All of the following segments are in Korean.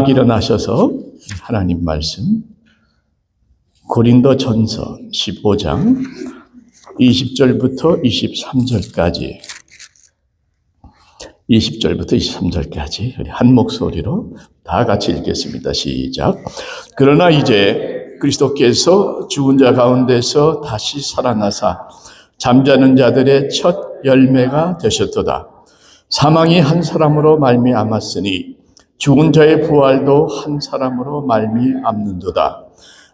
막 일어나셔서 하나님 말씀 고린도전서 15장 20절부터 23절까지 우리 한 목소리로 다 같이 읽겠습니다. 시작. 그러나 이제 그리스도께서 죽은 자 가운데서 다시 살아나사 잠자는 자들의 첫 열매가 되셨도다. 사망이 한 사람으로 말미암았으니 죽은 자의 부활도 한 사람으로 말미암는도다.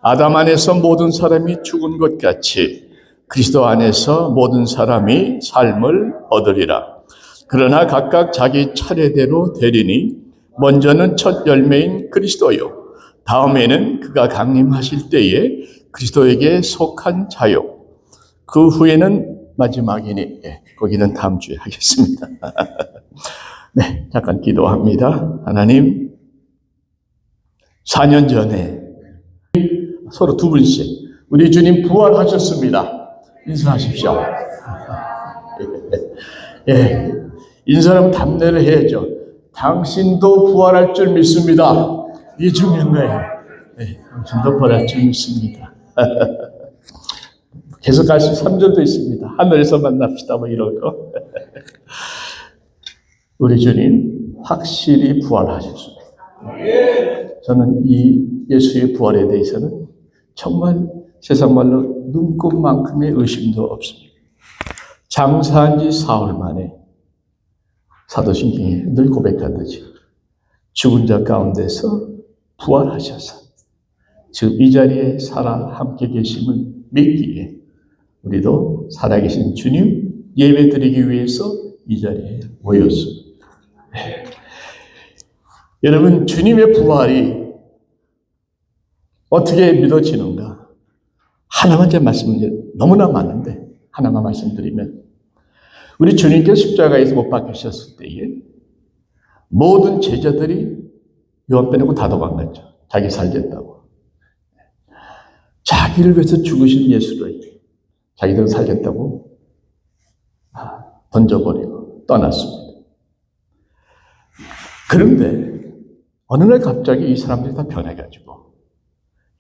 아담 안에서 모든 사람이 죽은 것 같이 그리스도 안에서 모든 사람이 삶을 얻으리라. 그러나 각각 자기 차례대로 되리니 먼저는 첫 열매인 그리스도요, 다음에는 그가 강림하실 때에 그리스도에게 속한 자요, 그 후에는 마지막이니, 거기는 다음 주에 하겠습니다. 네, 잠깐 기도합니다. 하나님, 4년 전에 서로 두 분씩 우리 주님 부활하셨습니다. 인사하십시오. 예, 인사하면 답례를 해야죠. 당신도 부활할 줄 믿습니다. 이게 중요한 거예요. 네, 당신도 부활할 줄 믿습니다. 계속 갈 수 3절도 있습니다. 하늘에서 만납시다 뭐 이런 거. 우리 주님 확실히 부활하셨습니다. 저는 이 예수의 부활에 대해서는 정말 세상 말로 눈곱만큼의 의심도 없습니다. 장사한 지 4월 만에 사도신경에 늘 고백하듯이 죽은 자 가운데서 부활하셔서 지금 이 자리에 살아 함께 계심을 믿기에 우리도 살아계신 주님 예배드리기 위해서 이 자리에 모였습니다. 네. 여러분, 주님의 부활이 어떻게 믿어지는가? 하나만 제 말씀은 너무나 많은데 하나만 말씀드리면, 우리 주님께서 십자가에서 못 박히셨을 때에 모든 제자들이 요한 빼놓고 다 도망갔죠. 자기 살겠다고. 자기를 위해서 죽으신 예수를 자기들은 살겠다고 던져버리고 떠났습니다. 그런데 어느 날 갑자기 이 사람들이 다 변해가지고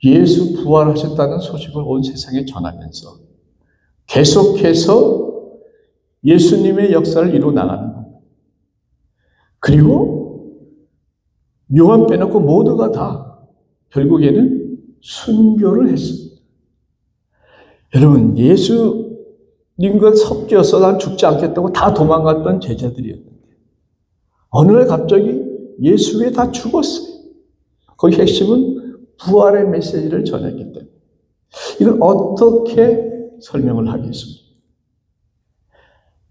예수 부활하셨다는 소식을 온 세상에 전하면서 계속해서 예수님의 역사를 이루어 나가는 겁니다. 그리고 요한 빼놓고 모두가 다 결국에는 순교를 했습니다. 여러분, 예수님과 섞여서 난 죽지 않겠다고 다 도망갔던 제자들이었는데 어느 날 갑자기 예수 위에 다 죽었어요. 거기 핵심은 부활의 메시지를 전했기 때문에. 이걸 어떻게 설명을 하겠습니까?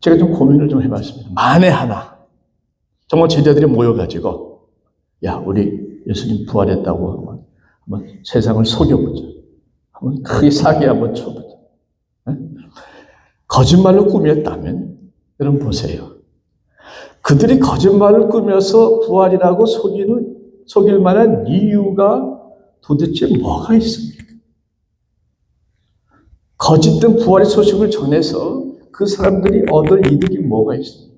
제가 좀 고민을 좀 해봤습니다. 만에 하나 정말 제자들이 모여가지고 야, 우리 예수님 부활했다고 한번 세상을 속여보자. 한번 크게 사기 한번 쳐보자. 네? 거짓말로 꾸몄다면 여러분 보세요. 그들이 거짓말을 꾸며서 부활이라고 속일 만한 이유가 도대체 뭐가 있습니까? 거짓된 부활의 소식을 전해서 그 사람들이 얻을 이득이 뭐가 있습니까?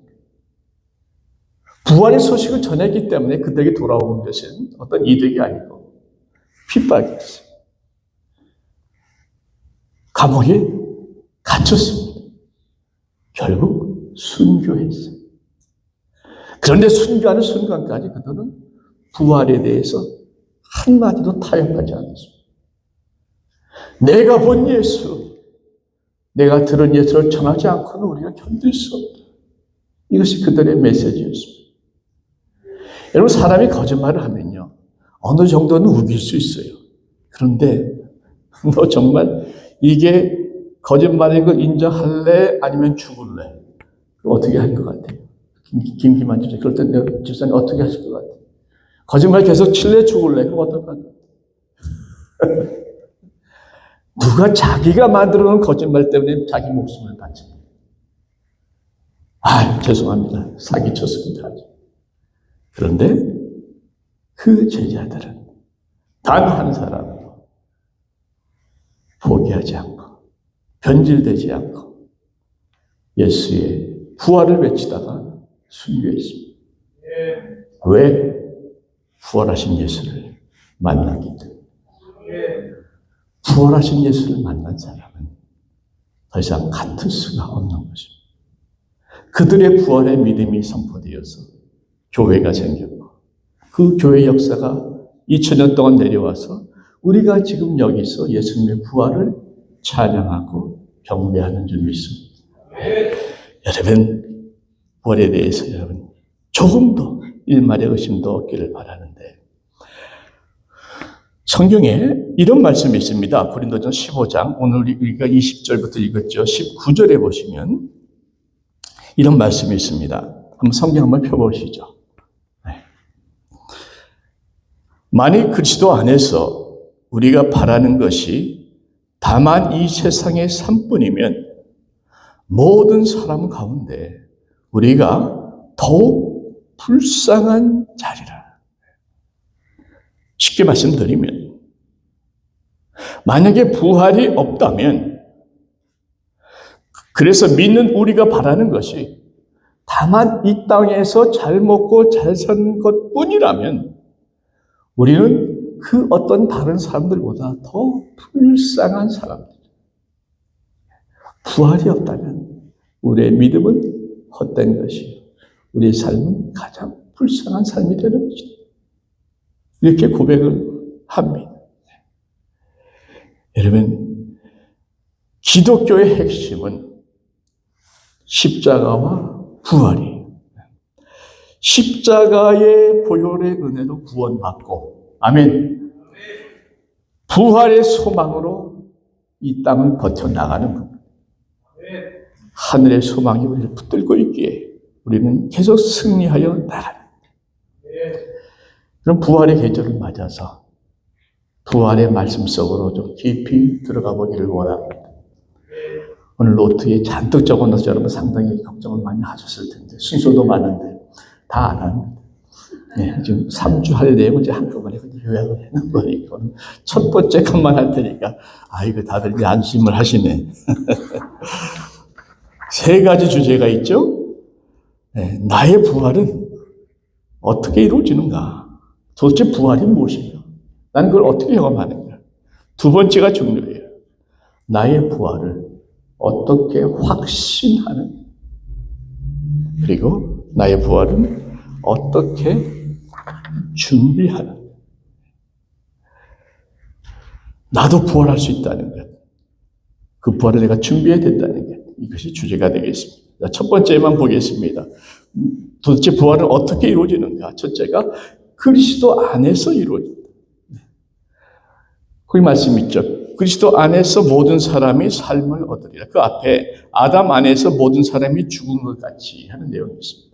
부활의 소식을 전했기 때문에 그들에게 돌아온 것은 어떤 이득이 아니고 핍박이었어요. 감옥에 갇혔습니다. 결국 순교했어요. 그런데 순교하는 순간까지 그들은 부활에 대해서 한마디도 타협하지 않았습니다. 내가 본 예수, 내가 들은 예수를 전하지 않고는 우리가 견딜 수 없다. 이것이 그들의 메시지였습니다. 여러분, 사람이 거짓말을 하면요, 어느 정도는 우길 수 있어요. 그런데 너 정말 이게 거짓말인 걸 인정할래? 아니면 죽을래? 그럼 어떻게 할 것 같아요? 김기만 집사님, 그럴 때 집사님 어떻게 하실 것 같아요? 거짓말 계속 칠래? 죽을래? 그럼 어떨 것 같아요? 누가 자기가 만들어 놓은 거짓말 때문에 자기 목숨을 바칩니다. 죄송합니다. 사기쳤습니다. 그런데 그 제자들은 단 한 사람도 포기하지 않고 변질되지 않고 예수의 부활을 외치다가 순교했습니다. 왜? 부활하신 예수를 만났기 때문에. 부활하신 예수를 만난 사람은 더 이상 같을 수가 없는 것입니다. 그들의 부활의 믿음이 선포되어서 교회가 생겼고, 그 교회 역사가 2000년 동안 내려와서 우리가 지금 여기서 예수님의 부활을 찬양하고 경배하는 줄 믿습니다. 여러분, 부활에 대해서 여러분 조금도 일말의 의심도 없기를 바라는데, 성경에 이런 말씀이 있습니다. 고린도전 15장, 오늘 우리가 20절부터 읽었죠. 19절에 보시면 이런 말씀이 있습니다. 한번 성경 한번 펴보시죠. 만일 그리스도 안에서 우리가 바라는 것이 다만 이 세상의 삶뿐이면 모든 사람 가운데 우리가 더욱 불쌍한 자리라. 쉽게 말씀드리면, 만약에 부활이 없다면, 그래서 믿는 우리가 바라는 것이 다만 이 땅에서 잘 먹고 잘 사는 것뿐이라면 우리는 그 어떤 다른 사람들보다 더 불쌍한 사람들. 부활이 없다면 우리의 믿음은 헛된 것이요, 우리의 삶은 가장 불쌍한 삶이 되는 것이다. 이렇게 고백을 합니다. 여러분, 기독교의 핵심은 십자가와 부활이, 십자가의 보혈의 은혜로 구원받고, 아멘, 부활의 소망으로 이 땅을 버텨나가는 겁니다. 하늘의 소망이 우리를 붙들고 있기에 우리는 계속 승리하여 나가는 겁니다. 그럼 부활의 계절을 맞아서 부활의 말씀 속으로 좀 깊이 들어가 보기를 원합니다. 오늘 노트에 잔뜩 적어놔서 여러분 상당히 걱정을 많이 하셨을 텐데, 순서도 많은데 다 안 합니다. 네, 지금 3주 할 내용을 이제 한꺼번에 요약을 해놓은 거니까 첫 번째 것만 할 테니까 이거 다들 이제 안심을 하시네. 세 가지 주제가 있죠. 네, 나의 부활은 어떻게 이루어지는가? 도대체 부활이 무엇인가? 나는 그걸 어떻게 경험하는가? 두 번째가 중요해요. 나의 부활을 어떻게 확신하는, 그리고 나의 부활은 어떻게 준비하는. 나도 부활할 수 있다는 것, 그 부활을 내가 준비해야 된다는 것, 이것이 주제가 되겠습니다. 첫 번째만 보겠습니다. 도대체 부활은 어떻게 이루어지는가? 첫째가 그리스도 안에서 이루어진다. 거기 말씀 있죠. 그리스도 안에서 모든 사람이 삶을 얻으리라. 그 앞에 아담 안에서 모든 사람이 죽은 것 같이 하는 내용이 있습니다.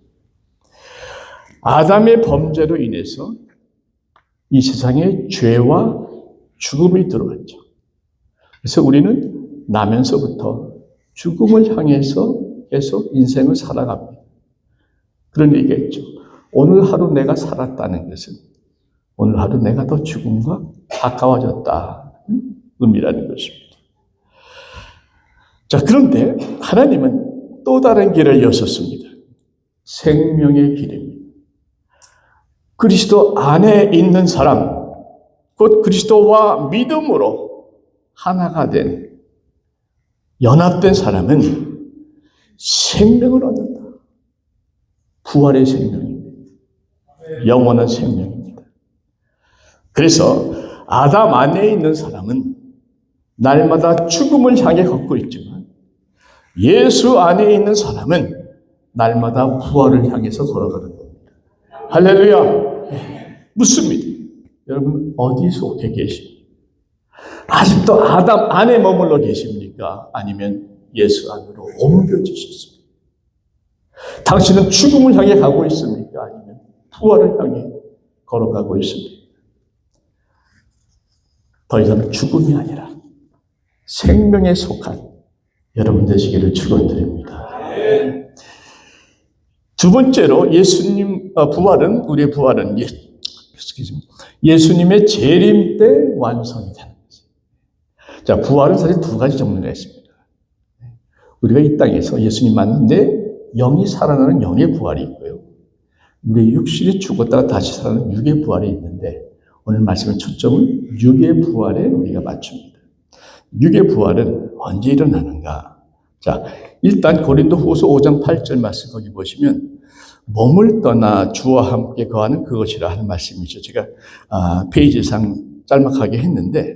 아담의 범죄로 인해서 이 세상에 죄와 죽음이 들어왔죠. 그래서 우리는 나면서부터 죽음을 향해서 계속 인생을 살아갑니다. 그런 얘기가 있죠. 오늘 하루 내가 살았다는 것은 오늘 하루 내가 더 죽음과 가까워졌다 의미라는 것입니다. 자, 그런데 하나님은 또 다른 길을 여셨습니다. 생명의 길입니다. 그리스도 안에 있는 사람, 곧 그리스도와 믿음으로 하나가 된, 연합된 사람은 생명을 얻는다. 부활의 생명입니다. 영원한 생명입니다. 그래서 아담 안에 있는 사람은 날마다 죽음을 향해 걷고 있지만, 예수 안에 있는 사람은 날마다 부활을 향해서 걸어가는 겁니다. 할렐루야. 묻습니다. 여러분 어디 속해 계십니까? 아직도 아담 안에 머물러 계십니까? 아니면 예수 안으로 옮겨지셨습니까? 당신은 죽음을 향해 가고 있습니까? 아니면 부활을 향해 걸어가고 있습니까? 더 이상 죽음이 아니라 생명에 속한 여러분 되시기를 축원드립니다. 두 번째로 예수님 부활은, 우리의 부활은 예수님의 재림 때 완성이 되는 거죠. 자, 부활은 사실 두 가지 종류가 있습니다. 우리가 이 땅에서 예수님 만났는데 영이 살아나는 영의 부활이 있고요. 근데 육신이 죽었다가 다시 살아나는 육의 부활이 있는데 오늘 말씀의 초점은 육의 부활에 우리가 맞춥니다. 육의 부활은 언제 일어나는가? 자, 일단 고린도 후서 5장 8절 말씀 거기 보시면 몸을 떠나 주와 함께 거하는 그것이라 하는 말씀이죠. 제가 페이지상 짤막하게 했는데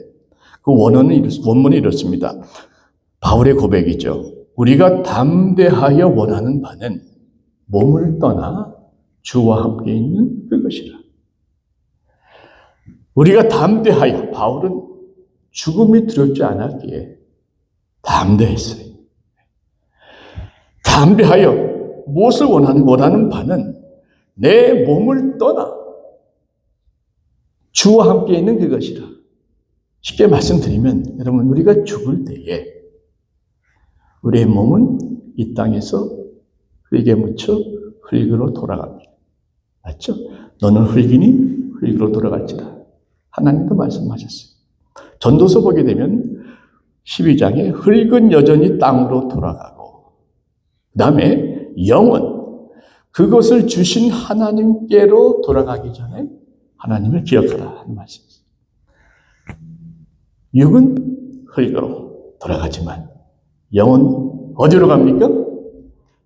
그 원문이 이렇습니다. 바울의 고백이죠. 우리가 담대하여 원하는 바는 몸을 떠나 주와 함께 있는 그것이라. 우리가 담대하여, 바울은 죽음이 두렵지 않았기에 담대했어요. 담대하여 무엇을 원하는 바는 내 몸을 떠나 주와 함께 있는 그것이라. 쉽게 말씀드리면 여러분, 우리가 죽을 때에 우리의 몸은 이 땅에서 흙에 묻혀 흙으로 돌아갑니다. 맞죠? 너는 흙이니 흙으로 돌아갈지라. 하나님도 말씀하셨어요. 전도서 보게 되면 12장에 흙은 여전히 땅으로 돌아가고 그 다음에 영은 그것을 주신 하나님께로 돌아가기 전에 하나님을 기억하라 하는 말씀이죠. 육은 흙으로 돌아가지만 영은 어디로 갑니까?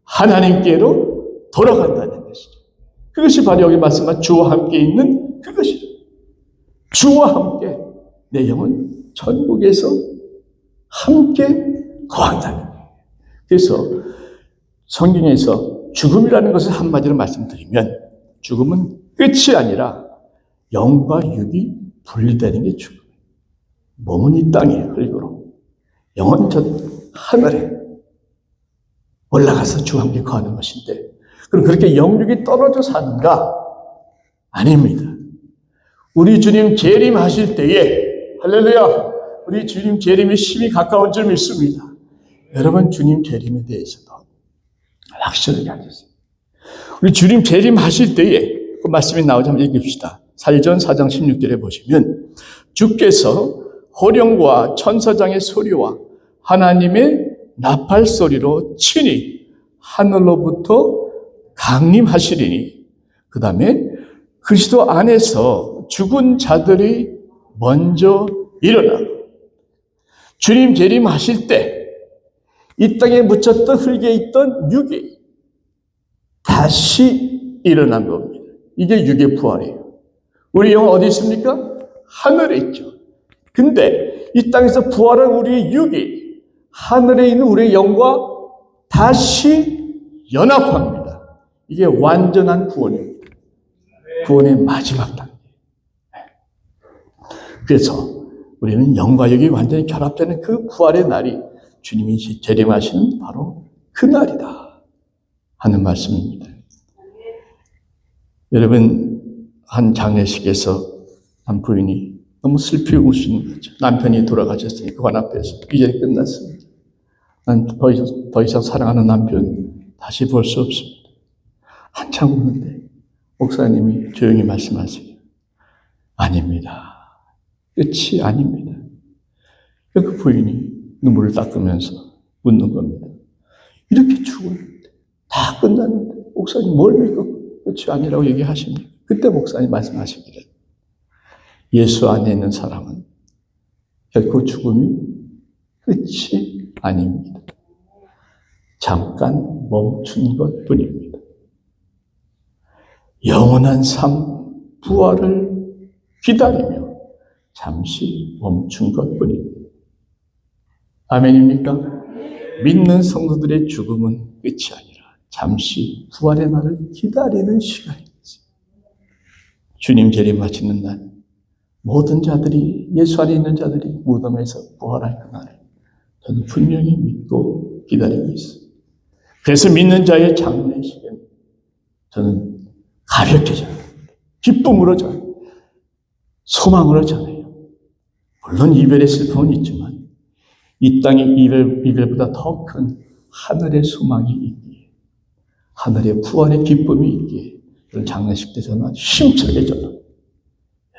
하나님께로 돌아간다는 것이죠. 그것이 바로 여기 말씀한 주와 함께 있는 그것이죠. 주와 함께 내 영은 천국에서 함께 거한다는 거예요. 그래서 성경에서 죽음이라는 것을 한마디로 말씀드리면 죽음은 끝이 아니라 영과 육이 분리되는 게 죽음이에요. 몸은 이 땅에 흙으로, 영은 저 하늘에 올라가서 주와 함께 거하는 것인데, 그럼 그렇게 영육이 떨어져 사는가? 아닙니다. 우리 주님 재림하실 때에, 할렐루야, 우리 주님 재림의 심히 가까운 줄 믿습니다. 여러분, 주님 재림에 대해서도 확실하게 하셨어요. 우리 주님 재림하실 때에 그 말씀이 나오자 한번 읽읍시다. 사전 4장 16절에 보시면 주께서 호령과 천사장의 소리와 하나님의 나팔 소리로 친히 하늘로부터 강림하시리니 그 다음에 그리스도 안에서 죽은 자들이 먼저 일어나고 주님 재림하실 때 이 땅에 묻혔던 흙에 있던 육이 다시 일어난 겁니다. 이게 육의 부활이에요. 우리 영은 어디 있습니까? 하늘에 있죠. 근데 이 땅에서 부활한 우리의 육이 하늘에 있는 우리의 영과 다시 연합합니다. 이게 완전한 구원입니다. 구원의 마지막 단계. 그래서 우리는 영과 육이 완전히 결합되는 그 부활의 날이 주님이 재림하시는 바로 그 날이다 하는 말씀입니다. 여러분, 한 장례식에서 한 부인이 너무 슬피 우시는 거죠. 남편이 돌아가셨으니 그 관 앞에서 이제 끝났습니다. 난 더 이상 사랑하는 남편 다시 볼 수 없습니다. 한참 우는데 목사님이 조용히 말씀하세요. 아닙니다. 끝이 아닙니다. 그 부인이 눈물을 닦으면서 묻는 겁니다. 이렇게 죽었는데 다 끝났는데 목사님 뭘 믿고 끝이 아니라고 얘기하십니까? 그때 목사님 말씀하시기를 예수 안에 있는 사람은 결코 죽음이 끝이 아닙니다. 잠깐 멈춘 것뿐입니다. 영원한 삶, 부활을 기다리며 잠시 멈춘 것뿐입니다. 아멘입니까? 믿는 성도들의 죽음은 끝이 아니라 잠시 부활의 날을 기다리는 시간입니다. 주님 재림하시는 날 모든 자들이 예수 안에 있는 자들이 무덤에서 부활할 그 날을 저는 분명히 믿고 기다리고 있습니다. 그래서 믿는 자의 장례식은 저는 가볍게 전해요. 기쁨으로 전해요. 소망으로 전해요. 물론 이별의 슬픔은 있지만 이 땅의 이별보다 더 큰 하늘의 소망이 있기에 하늘의 부활의 기쁨이 있기에 그런 장례식 때 저는 아주 힘차게 전합니다.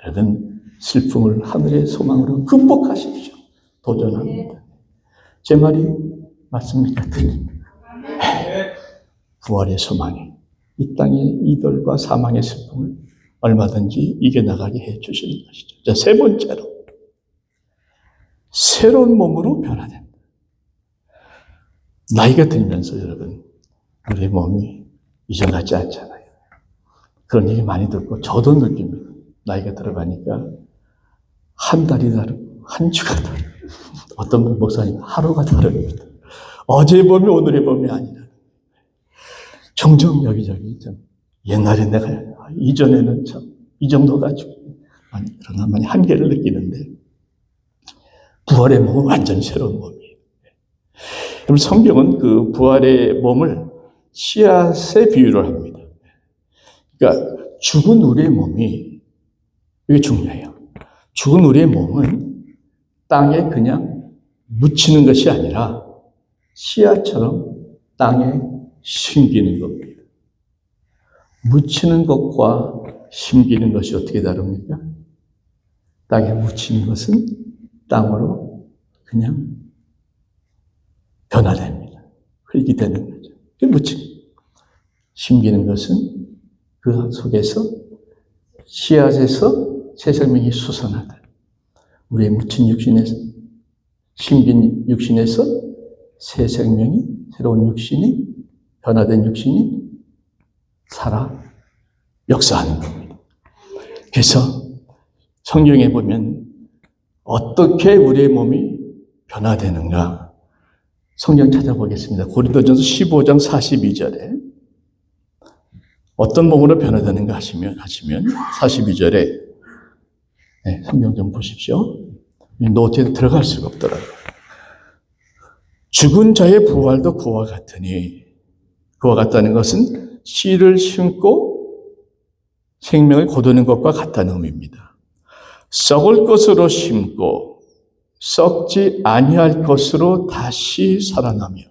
여러분 슬픔을 하늘의 소망으로 극복하십시오. 도전합니다. 제 말이 맞습니까? 틀립니까? 부활의 소망이 이 땅의 이별과 사망의 슬픔을 얼마든지 이겨나가게 해주시는 것이죠. 자, 세 번째로, 새로운 몸으로 변화된다. 나이가 들면서 여러분, 우리의 몸이 이전 같지 않잖아요. 그런 얘기 많이 듣고 저도 느낍니다. 나이가 들어가니까 한 달이 다르고 한 주가 다르고 어떤 목사님 하루가 다릅니다. 어제의 몸이 오늘의 몸이 아니라 종종 여기저기 좀 옛날에 내가 이전에는 참 이 정도 가지고 그러나 많이 한계를 느끼는데 부활의 몸은 완전히 새로운 몸이에요. 그럼 성경은 그 부활의 몸을 씨앗에 비유를 합니다. 그러니까 죽은 우리의 몸이, 이게 중요해요. 죽은 우리의 몸은 땅에 그냥 묻히는 것이 아니라 씨앗처럼 땅에 심기는 겁니다. 묻히는 것과 심기는 것이 어떻게 다릅니까? 땅에 묻히는 것은 땅으로 그냥 변화됩니다. 흙이 되는 거죠. 묻히고 심기는 것은 그 속에서 씨앗에서 새 생명이 솟아나다. 우리의 묻힌 육신에서, 심긴 육신에서 새 생명이, 새로운 육신이, 변화된 육신이 살아 역사하는 겁니다. 그래서 성경에 보면 어떻게 우리의 몸이 변화되는가? 성경 찾아보겠습니다. 고린도전서 15장 42절에 어떤 몸으로 변화되는가 하시면 42절에 성경 좀 보십시오. 노트에 들어갈 수가 없더라고요. 죽은 자의 부활도 그와 같으니, 그와 같다는 것은 씨를 심고 생명을 거두는 것과 같다는 의미입니다. 썩을 것으로 심고 썩지 아니할 것으로 다시 살아나며,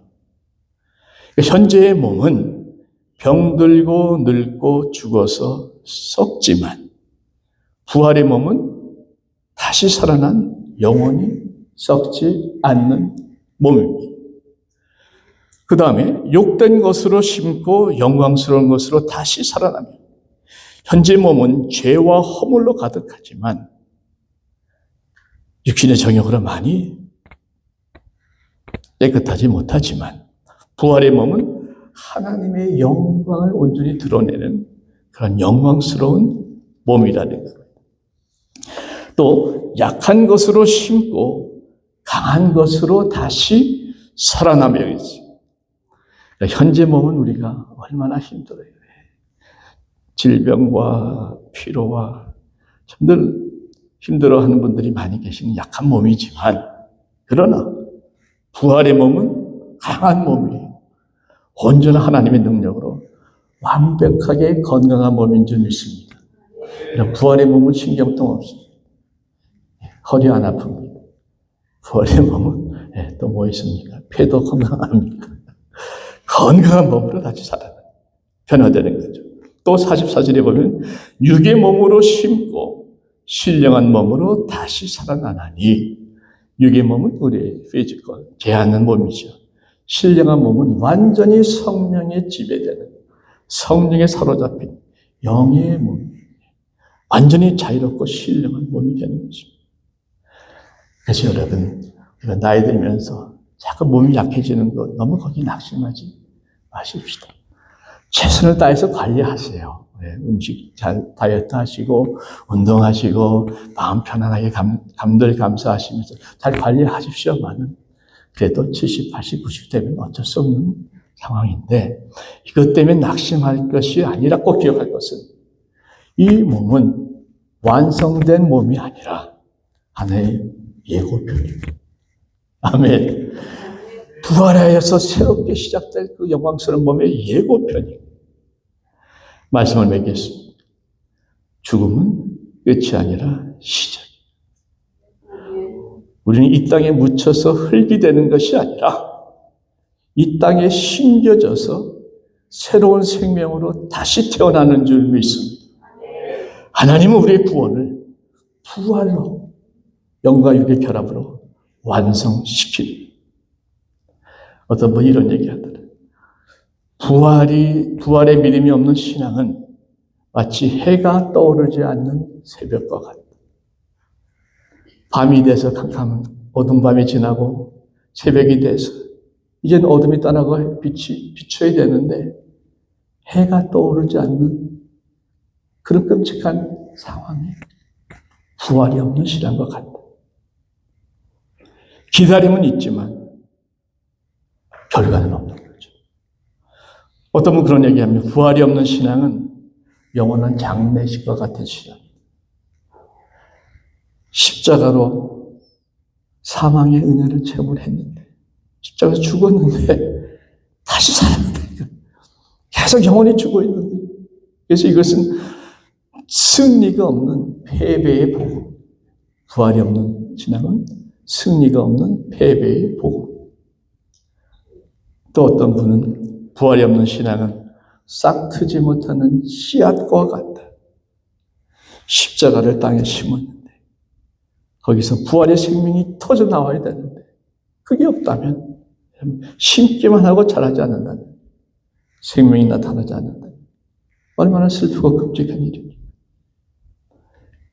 현재의 몸은 병들고 늙고 죽어서 썩지만 부활의 몸은 다시 살아난 영원히 썩지 않는 몸입니다. 그 다음에 욕된 것으로 심고 영광스러운 것으로 다시 살아나며, 현재 몸은 죄와 허물로 가득하지만 육신의 정욕으로 많이 깨끗하지 못하지만 부활의 몸은 하나님의 영광을 온전히 드러내는 그런 영광스러운 몸이라는 겁니다. 또 약한 것으로 심고 강한 것으로 다시 살아나며 있어요. 현재 몸은 우리가 얼마나 힘들어요. 질병과 피로와 늘 힘들어하는 분들이 많이 계시는 약한 몸이지만, 그러나 부활의 몸은 강한 몸이에요. 온전한 하나님의 능력으로 완벽하게 건강한 몸인 줄 믿습니다. 부활의 몸은 신경통 없습니다. 허리 안 아픕니다. 부활의 몸은 또 뭐 있습니까? 폐도 건강합니다. 건강한 몸으로 다시 살아나요. 변화되는 거죠. 또 44절에 보면 육의 몸으로 심고 신령한 몸으로 다시 살아나나니, 육의 몸은 우리의 피지컬, 제한한 몸이죠. 신령한 몸은 완전히 성령에 지배되는, 성령에 사로잡힌 영의 몸, 완전히 자유롭고 신령한 몸이 되는 것입니다. 그래서 여러분, 우리가 나이 들면서 자꾸 몸이 약해지는 것 너무 거기 낙심하지 마십시다. 최선을 다해서 관리하세요. 음식 잘 다이어트 하시고 운동하시고 마음 편안하게 감들 감사하시면서 잘 관리하십시오만은 그래도 70, 80, 90 되면 어쩔 수 없는 상황인데, 이것 때문에 낙심할 것이 아니라 꼭 기억할 것은 이 몸은 완성된 몸이 아니라 하나의 예고편입니다. 아멘. 부활하여서 새롭게 시작될 그 영광스러운 몸의 예고편입니다. 말씀을 맺겠습니다. 죽음은 끝이 아니라 시작입니다. 우리는 이 땅에 묻혀서 흙이 되는 것이 아니라 이 땅에 심겨져서 새로운 생명으로 다시 태어나는 줄 믿습니다. 하나님은 우리의 구원을 부활로, 영과 육의 결합으로 완성시킵니다. 어떤 분이 이런 얘기 하더라고요. 부활의 믿음이 없는 신앙은 마치 해가 떠오르지 않는 새벽과 같다. 밤이 돼서 캄캄한 어두운 밤이 지나고 새벽이 돼서 이젠 어둠이 떠나고 빛이 비춰야 되는데 해가 떠오르지 않는 그런 끔찍한 상황에 부활이 없는 신앙과 같다. 기다림은 있지만 결과는 없는 거죠. 어떤 분은 그런 얘기합니다. 부활이 없는 신앙은 영원한 장례식과 같은 신앙. 십자가로 사망의 은혜를 체험을 했는데, 십자가에서 죽었는데 다시 살아난다니까. 계속 영원히 죽어 있는데. 그래서 이것은 승리가 없는 패배의 복음. 부활이 없는 신앙은 승리가 없는 패배의 복음. 또 어떤 분은 부활이 없는 신앙은 싹 트지 못하는 씨앗과 같다. 십자가를 땅에 심었는데 거기서 부활의 생명이 터져 나와야 되는데 그게 없다면, 심기만 하고 자라지 않는다면, 생명이 나타나지 않는다면 얼마나 슬프고 끔찍한 일입니까?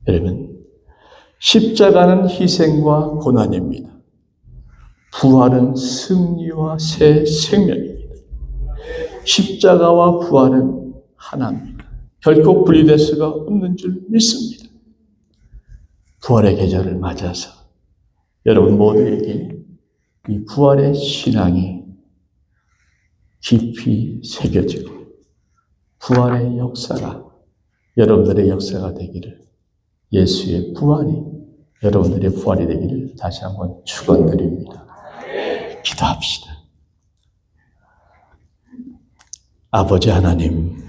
여러분, 십자가는 희생과 고난입니다. 부활은 승리와 새 생명입니다. 십자가와 부활은 하나입니다. 결코 분리될 수가 없는 줄 믿습니다. 부활의 계절을 맞아서 여러분 모두에게 이 부활의 신앙이 깊이 새겨지고 부활의 역사가 여러분들의 역사가 되기를, 예수의 부활이 여러분들의 부활이 되기를 다시 한번 축원드립니다. 기도합시다. 아버지 하나님,